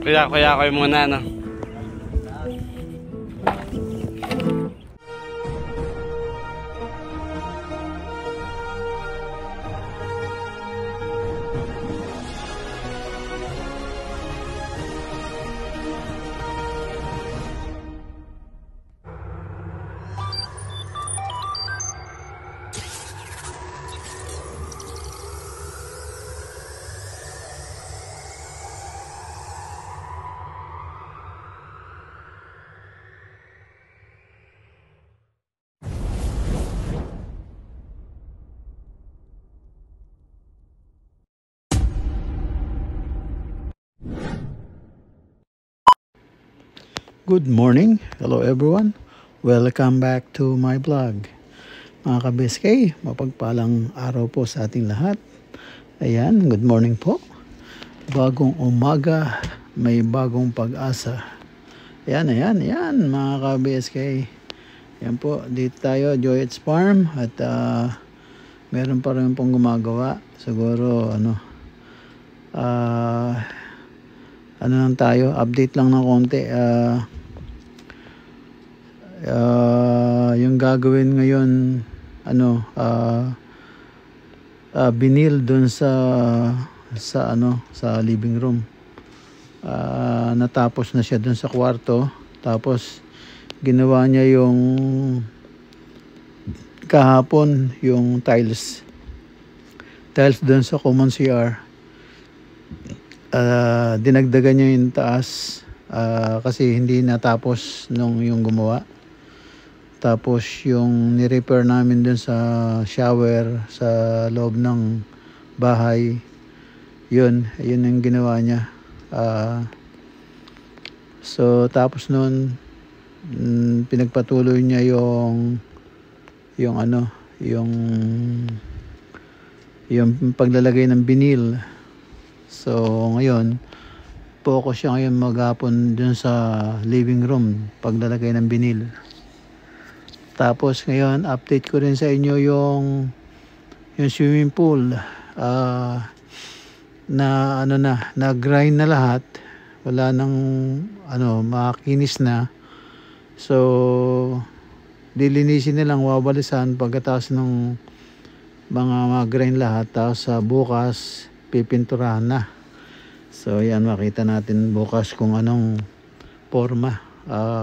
Kuya ko muna, no? Good morning, hello everyone. Welcome back to my vlog. Mga ka-BSK, mapagpalang araw po sa ating lahat. Ayan, good morning po. Bagong umaga, may bagong pag-asa. Ayan mga ka-BSK. Ayan po, dito tayo, Joyet's Farm. At meron pa rin pong gumagawa. Siguro, lang tayo, update lang ng konti. Yung gagawin ngayon, binil dun sa living room. Natapos na siya dun sa kwarto. Tapos ginawa niya yung kahapon yung tiles dun sa common CR. Dinagdagan niya yung taas kasi hindi natapos nung yung gumawa. Tapos yung ni-repair namin dun sa shower sa loob ng bahay, yun yung ginawa niya. So tapos nun pinagpatuloy niya yung paglalagay ng binil. So ngayon focus siya ngayon maghapon dun sa living room paglalagay ng binil. Tapos ngayon update ko rin sa inyo yung swimming pool na grind na lahat, wala nang makinis na. So dilinisin nilang, wawalisan pagkatapos ng mga grind lahat. Tapos bukas pipinturahan na. So yan, makita natin bukas kung anong forma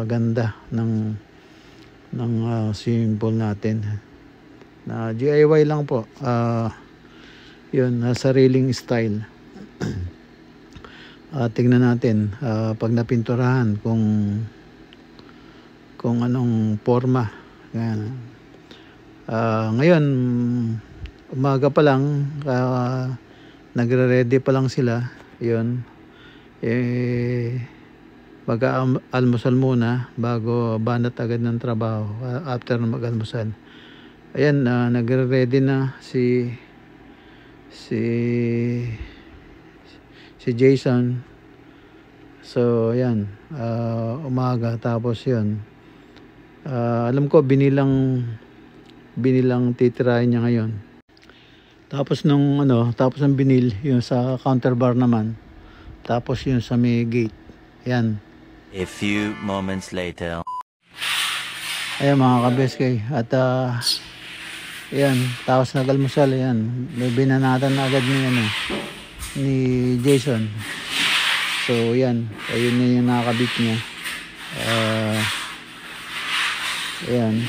ganda ng swimming pool natin na DIY lang po. Yun, sariling style. Tingnan natin pag napinturahan kung anong forma. Ngayon umaga pa lang, nagre-ready pa lang sila. Yun, mag-almusal muna bago banat agad ng trabaho after na mag-almusal. Ayan, nagre-ready na si Jason. So ayan, umaga. Tapos yun, alam ko binilang titirahin niya ngayon. Tapos tapos ng binil yung sa counter bar naman. Tapos yung sa may gate. Ayan. A few moments later. Ayan mga ka-BSK. At ayan, tapos nag-almusal. Ayan, may binanatan na agad ni Jason. So ayan, ayun na yung nakakabit niya. Ayan,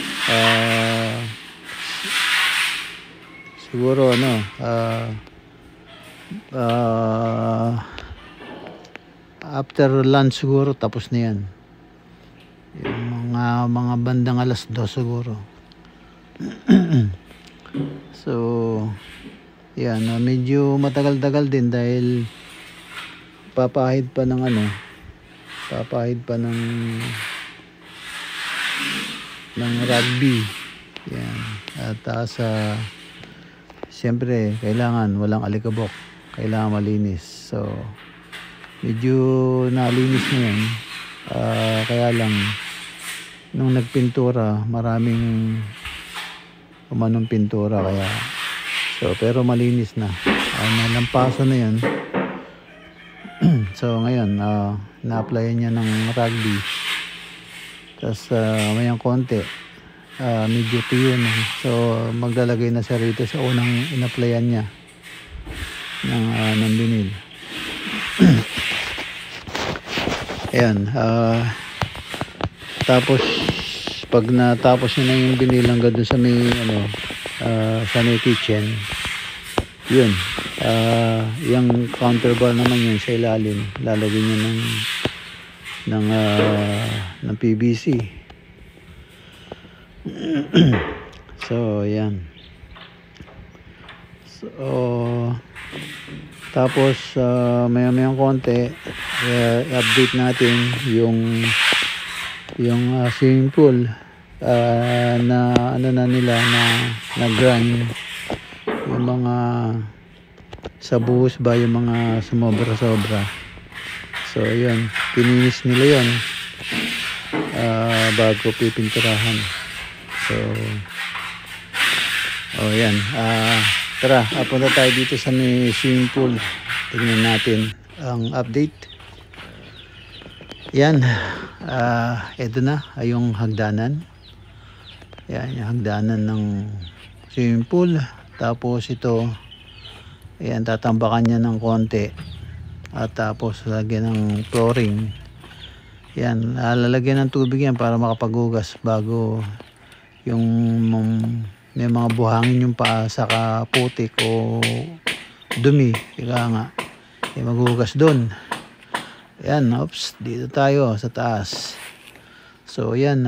siguro after lunch siguro tapos na yan. Yung mga bandang 2:00 siguro. So yan, medyo matagal-tagal din dahil papahid pa ng rugby. Yan. At sa siyempre kailangan walang alikabok, kailangan malinis. So medyo nalinis na yan. Kaya lang nung nagpintura maraming umanong pintura, kaya pero malinis na. Nalampaso na yan. So ngayon na-applyan niya ng rugby, tapos mayang konti medyo tuyo na. So maglalagay na siya rito sa unang in-applyan niya ng vinyl. Ayan, tapos pag natapos niya na yung vinyl hanggang doon sa may sa may kitchen, yun, yung counterbar naman yun sa ilalim, lalagyan niya ng PVC. So yan. So tapos maya-mayang konti update natin yung swimming pool na nila na grind yung mga sa buhos ba, yung mga sumobra-sobra. So yun, pininis nila yun bago pipinturahan. So yan, tara, punta tayo dito sa may swimming pool, tingnan natin ang update. Yan, eto na yung hagdanan. Yan, yung hagdanan ng swimming pool. Tapos ito, ayan, tatambakan niya ng konti. At tapos lagyan ng flooring. Yan, lalagyan ng tubig yan para makapaghugas bago yung may mga buhangin yung paa, saka putik o dumi, ika nga, maghugas doon. Yan, oops, dito tayo sa taas. So yan,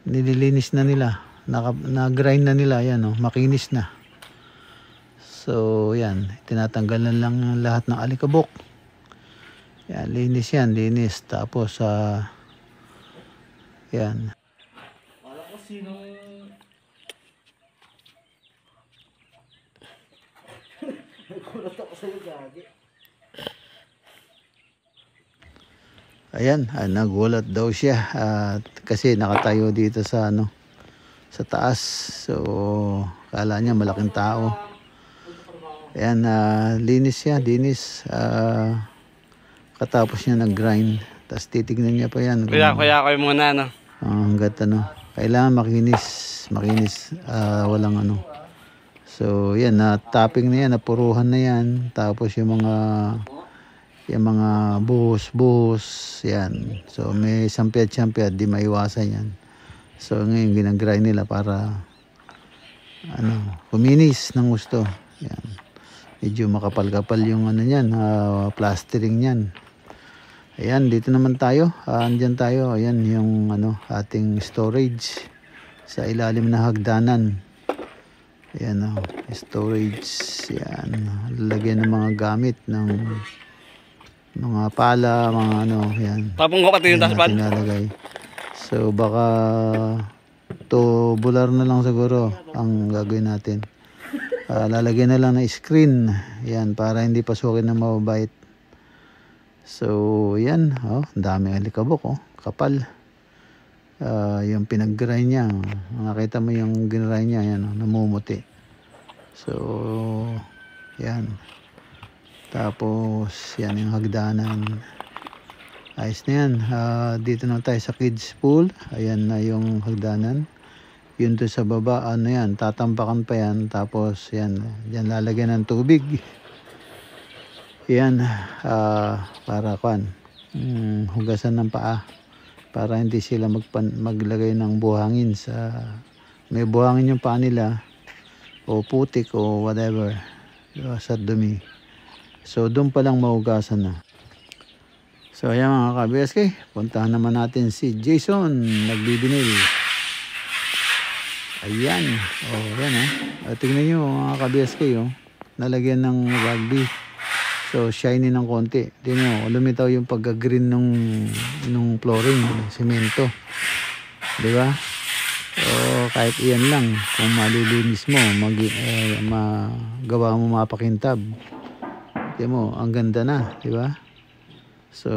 nililinis na nila, na-grind na nila, yan, makinis na. So yan, tinatanggal na lang lahat ng alikabok. Yan, linis yan, linis. Tapos yan. Wala ko sinong nagkulat ako sa'yo, gagi. Ayan, nagulat daw siya kasi nakatayo dito sa sa taas. So kala niya malaking tao. Ayan, linis siya, linis. Katapos niya nag-grind. Tapos titignan niya pa yan. Kuya ko yung muna, Hanggat kailangan makinis, walang So yan, tapping na yan, napuruhan na yan. Tapos yung mga buhos, yan. So may sampyat, di maiwasan yan. So ngayon ginagrind nila para kuminis ng gusto. Yan. Medyo makapal-kapal yung niyan, plastering niyan. Ayan, dito naman tayo. Andyan tayo. Ayan yung ating storage sa ilalim na hagdanan. Ayan, storage. Yan, lalagyan ng mga gamit ng mga pala, mga yan. Tapong ko pati yung taspan. So baka tubular na lang siguro ang gagawin natin. Lalagyan na lang na screen. Yan, para hindi pasukin ng mababait. So yan, ang daming alikabok, kapal. Yung pinag-grind niya, nakita mo yung ginrind niya, yan, namumuti. So yan. Tapos yan yung hagdanan. Ayos na yan. Dito na tayo sa kids pool. Ayan na yung hagdanan. Yun to sa baba, yan, tatambakan pa yan. Tapos yan, yan lalagyan ng tubig. Yan, para hugasan ng paa. Para hindi sila maglagay ng buhangin may buhangin yung paa nila. O putik o whatever. Sa dumi. So doon pa lang mahugasan na. So ayan mga ka-BSK, puntahan naman natin si Jason, nagbibinil. Ayan, yan tingnan nyo mga ka-BSK, nalagyan ng rugby. So shiny ng konti. Tingnan mo, lumitaw yung pagka-green nung flooring, semento. Di ba? So kahit iyan lang, kung malilinis mo, magawa mo mapakintab. Tingnan mo, ang ganda na, di ba? So,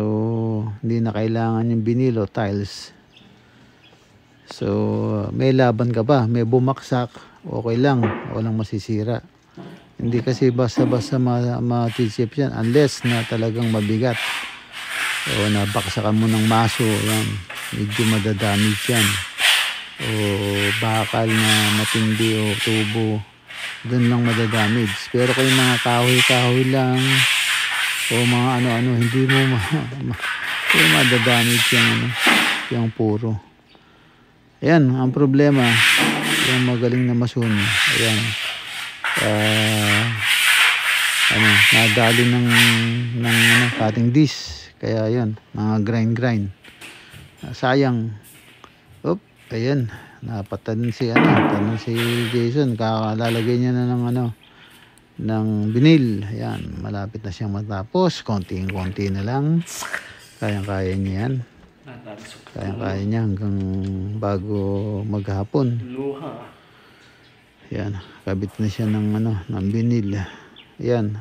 hindi na kailangan yung binilo, tiles. So, may laban ka pa, may bumaksak, okay lang, walang masisira. Hindi kasi basta-basta matitsip yan, unless na talagang mabigat. O nabaksakan mo ng maso, yan, medyo madadamage yan. O bakal na matindi o tubo, dun lang madadamage. Pero kung mga kahoy-kahoy lang, o mga ano-ano, hindi mo madadamage yung puro. Ayan, ang problema, yung magaling na mason, ayan, nadali ng cutting disc, kaya yun, mga grind. Sayang. Ayan, napatan si Jason, kakalalagay niya na ng binil. Ayan, malapit na siyang matapos. Konting-konti na lang. Kayang-kaya niya yan. Kayang-kaya niya hanggang bago maghapon. Ayan, kabit na siya ng binil. Ayan,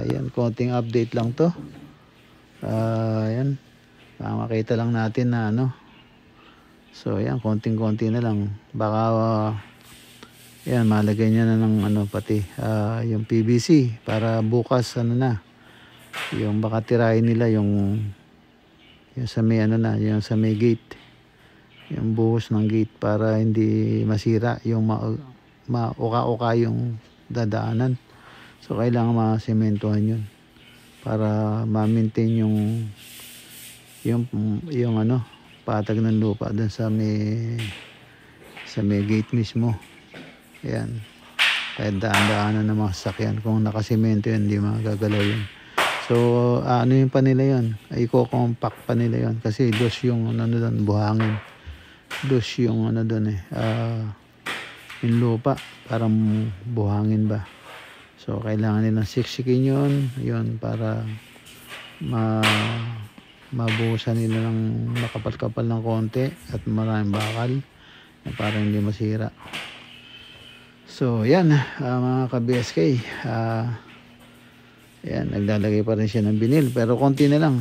ayan, konting update lang to. Ayan, makita lang natin na So, ayan, konting-konti na lang. Baka yan, malagay niya na ng pati yung PVC para bukas yung baka tirahin nila yung sa may yung sa may gate, yung buhos ng gate para hindi masira yung mauka-uka yung dadaanan. So kailangan masementohan yun para ma-maintain yung patag ng lupa dun sa may gate mismo. Ayan, kahit daan-daanan ng mga sasakyan, kung nakasimento yun, hindi magagalaw yun. So yung pa nila yun, i-compact pa nila yun kasi dos yung doon, buhangin, dos yung doon yung lupa, parang buhangin ba. So kailangan nilang siksikin yun para mabuhusan nila ng makapal-kapal ng konti at maraming bakal para hindi masira. So, yan, mga ka-BSK. Yan, naglalagay pa rin siya ng binil. Pero konti na lang.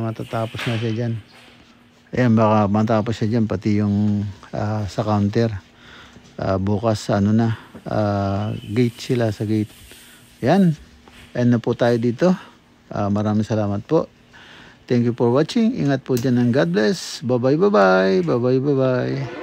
Matatapos na siya dyan. Ayan, baka matapos siya dyan. Pati yung sa counter. Bukas, gate sila sa gate. Yan. End na po tayo dito. Maraming salamat po. Thank you for watching. Ingat po dyan ng God bless. Bye-bye, bye-bye. Bye-bye, bye-bye.